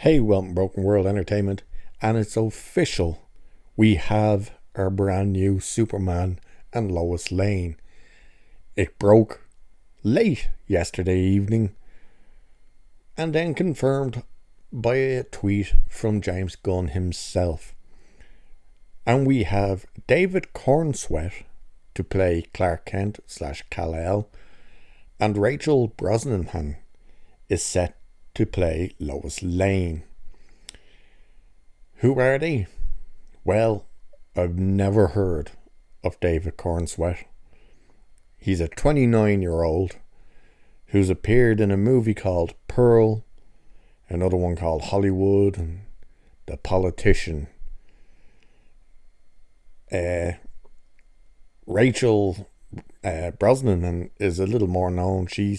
Hey, welcome Broken World Entertainment, and it's official. We have our brand new Superman and Lois Lane. It broke late yesterday evening and then confirmed by a tweet from James Gunn himself. And we have David Cornsweet to play Clark Kent / Kal-El, and Rachel Brosnahan is set to play Lois Lane. Who are they? Well, I've never heard of David Cornsweet. He's a 29-year-old who's appeared in a movie called Pearl, another one called Hollywood, and The Politician. Rachel Brosnahan is a little more known. She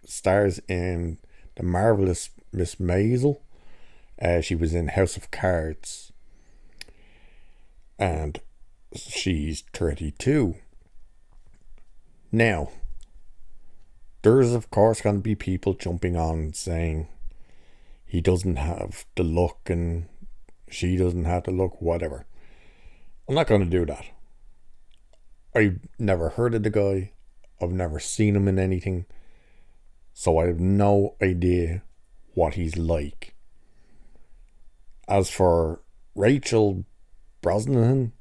stars in The Marvelous Miss Maisel. She was in House of Cards. And she's 32. Now, there's of course going to be people jumping on saying he doesn't have the look and she doesn't have the look, whatever. I'm not going to do that. I've never heard of the guy. I've never seen him in anything. So I have no idea what he's like. As for Rachel Brosnahan,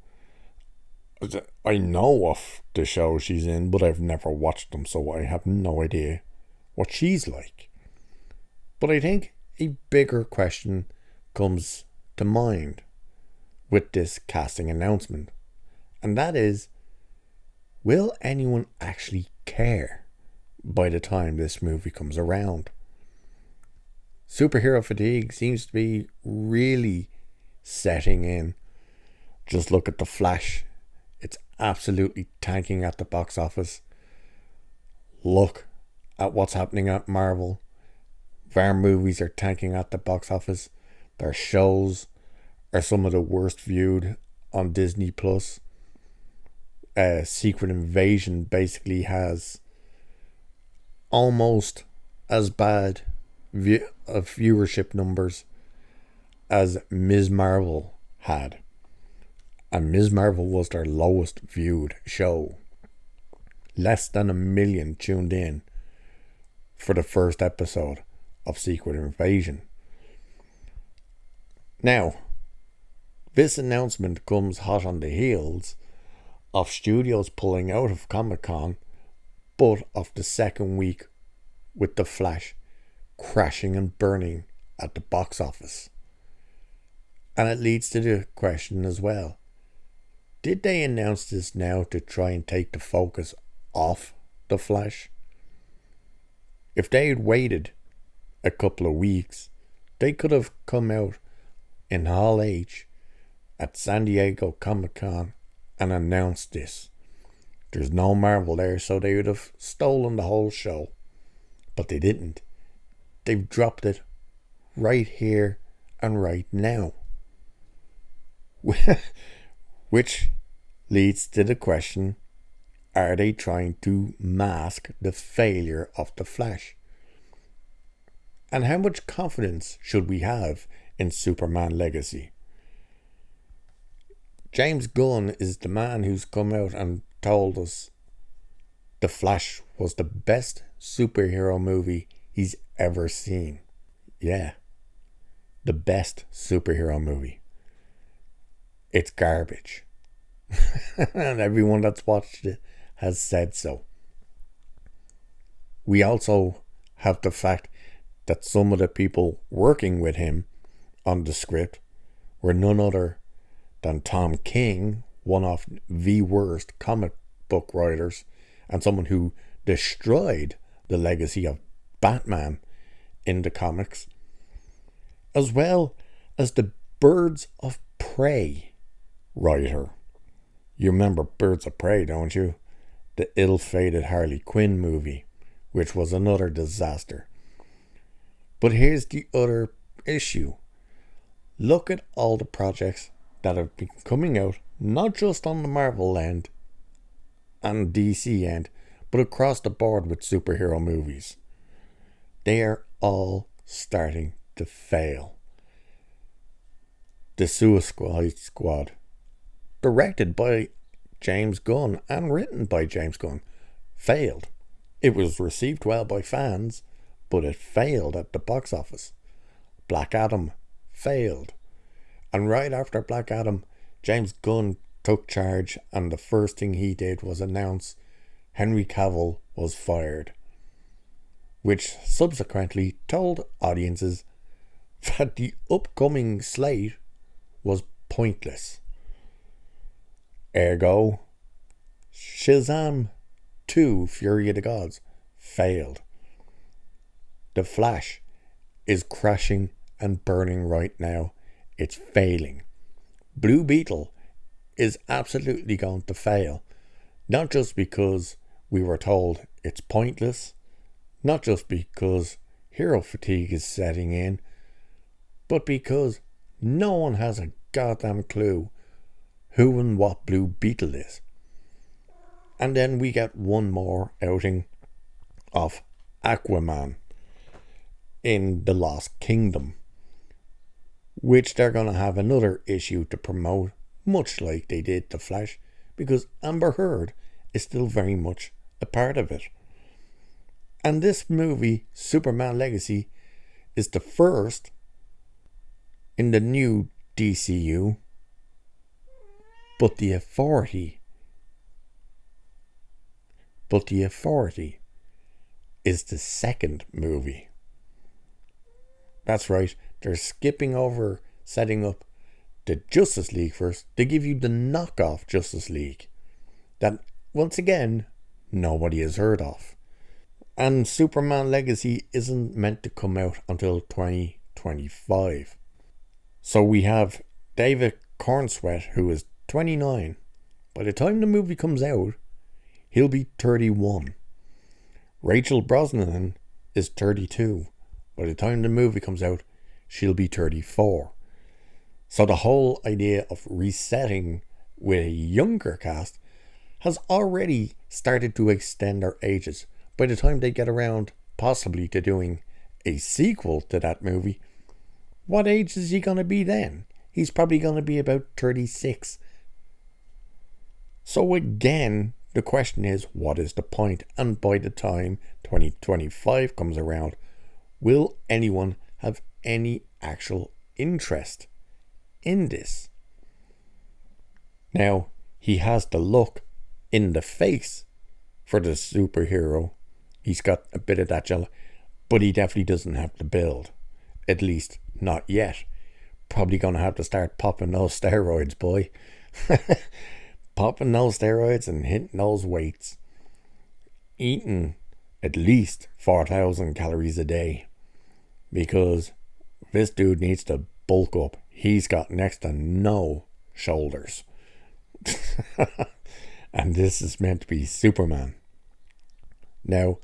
I know of the show she's in, but I've never watched them, so I have no idea what she's like. But I think a bigger question comes to mind with this casting announcement, and that is, will anyone actually care by the time this movie comes around? Superhero fatigue seems to be really setting in. Just look at The Flash. It's absolutely tanking at the box office. Look at what's happening at Marvel. Their movies are tanking at the box office. Their shows are some of the worst viewed on Disney Plus. Secret Invasion basically has almost as bad viewership numbers as Ms. Marvel had. And Ms. Marvel was their lowest viewed show. Less than 1 million tuned in for the first episode of Secret Invasion. Now, this announcement comes hot on the heels of studios pulling out of Comic-Con, but of the second week with The Flash crashing and burning at the box office. And it leads to the question as well, did they announce this now to try and take the focus off The Flash? If they had waited a couple of weeks, they could have come out in Hall H at San Diego Comic-Con and announced this. There's no Marvel there, so they would have stolen the whole show. But they didn't. They've dropped it right here and right now. Which leads to the question, are they trying to mask the failure of The Flash? And how much confidence should we have in Superman Legacy? James Gunn is the man who's come out and told us The Flash was the best superhero movie he's ever seen. Yeah, the best superhero movie. It's garbage. And everyone that's watched it has said so. We also have the fact that some of the people working with him on the script were none other than Tom King, one of the worst comic book writers and someone who destroyed the legacy of Batman in the comics, as well as the Birds of Prey writer. You remember Birds of Prey, don't you? The ill-fated Harley Quinn movie, which was another disaster. But here's the other issue. Look at all the projects that have been coming out, not just on the Marvel end and DC end, but across the board with superhero movies. They are all starting to fail. The Suicide Squad, directed by James Gunn and written by James Gunn, failed. It was received well by fans, but it failed at the box office. Black Adam failed. And right after Black Adam, James Gunn took charge, and the first thing he did was announce Henry Cavill was fired, which subsequently told audiences that the upcoming slate was pointless. Ergo, Shazam 2 Fury of the Gods failed. The Flash is crashing and burning right now. It's failing. Blue Beetle is absolutely going to fail. Not just because we were told it's pointless, not just because hero fatigue is setting in, but because no one has a goddamn clue who and what Blue Beetle is. And then we get one more outing of Aquaman in The Lost Kingdom, which they're going to have another issue to promote, much like they did The Flash, because Amber Heard is still very much a part of it. And this movie, Superman Legacy, is the first in the new DCU, but the Authority is the second movie. That's right, they're skipping over setting up the Justice League first. They give you the knockoff Justice League that, once again, nobody has heard of. And Superman Legacy isn't meant to come out until 2025. So we have David Cornsweet, who is 29. By the time the movie comes out, he'll be 31. Rachel Brosnahan is 32. By the time the movie comes out, she'll be 34. So the whole idea of resetting with a younger cast has already started to extend their ages. By the time they get around possibly to doing a sequel to that movie, what age is he going to be then? He's probably going to be about 36. So again, the question is, what is the point? And by the time 2025 comes around, will anyone have any actual interest in this? Now, he has the look in the face for the superhero. He's got a bit of that gel, but he definitely doesn't have the build. At least, not yet. Probably going to have to start popping those steroids, boy. Popping those steroids and hitting those weights. Eating at least 4,000 calories a day. Because this dude needs to bulk up. He's got next to no shoulders. And this is meant to be Superman. Now,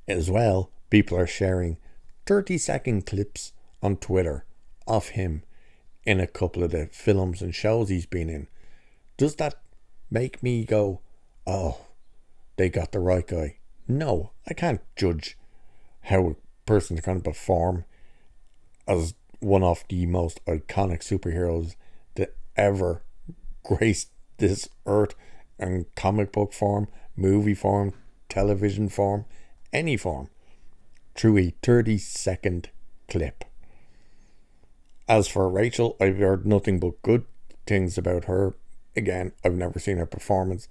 as well, people are sharing 30-second clips on Twitter of him in a couple of the films and shows he's been in. Does that make me go, oh, they got the right guy? No, I can't judge how a person's going to perform as one of the most iconic superheroes that ever graced this earth in comic book form, movie form, television form, any form, through a 30-second clip. As for Rachel, I've heard nothing but good things about her. Again, I've never seen her performance,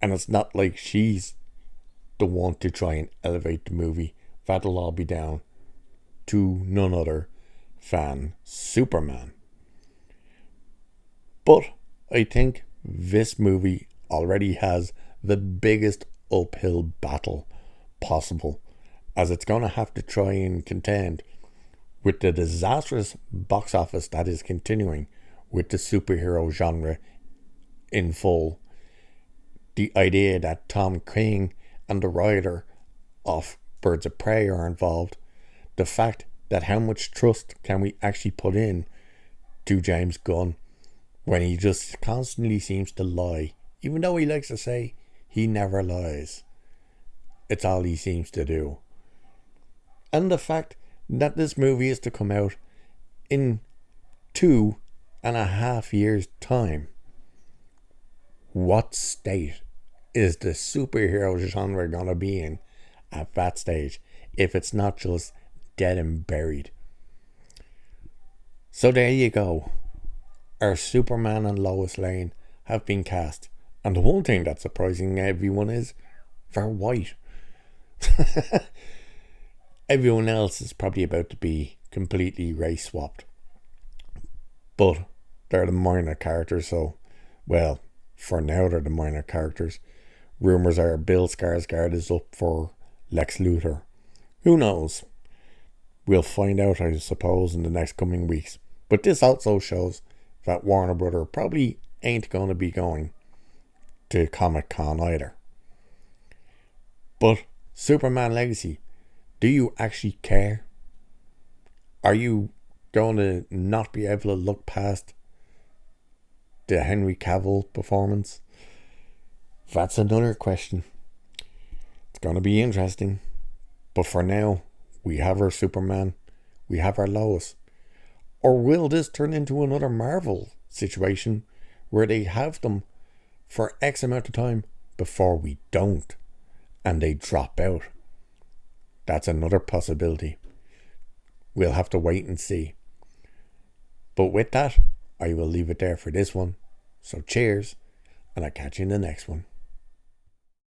and it's not like she's the one to try and elevate the movie. That'll all be down to none other than Superman. But I think this movie already has the biggest uphill battle possible, as it's going to have to try and contend with the disastrous box office that is continuing with the superhero genre in full. The idea that Tom King and the writer of Birds of Prey are involved. The fact that how much trust can we actually put in to James Gunn when he just constantly seems to lie, even though he likes to say he never lies. It's all he seems to do. And the fact that this movie is to come out in 2 and a half years' time, what state is the superhero genre gonna be in at that stage if it's not just dead and buried? So there you go. Our Superman and Lois Lane have been cast. And the one thing that's surprising everyone is they're white. Everyone else is probably about to be completely race swapped. But they're the minor characters, so, well, for now they're the minor characters. Rumours are Bill Skarsgård is up for Lex Luthor. Who knows? We'll find out, I suppose, in the next coming weeks. But this also shows that Warner Brother probably ain't going to be going to Comic Con either. But Superman Legacy, do you actually care? Are you going to not be able to look past the Henry Cavill performance? That's another question. It's going to be interesting. But for now, we have our Superman, we have our Lois. Or will this turn into another Marvel situation where they have them for X amount of time before we don't and they drop out? That's another possibility. We'll have to wait and see. But with that, I will leave it there for this one. So cheers, and I'll catch you in the next one.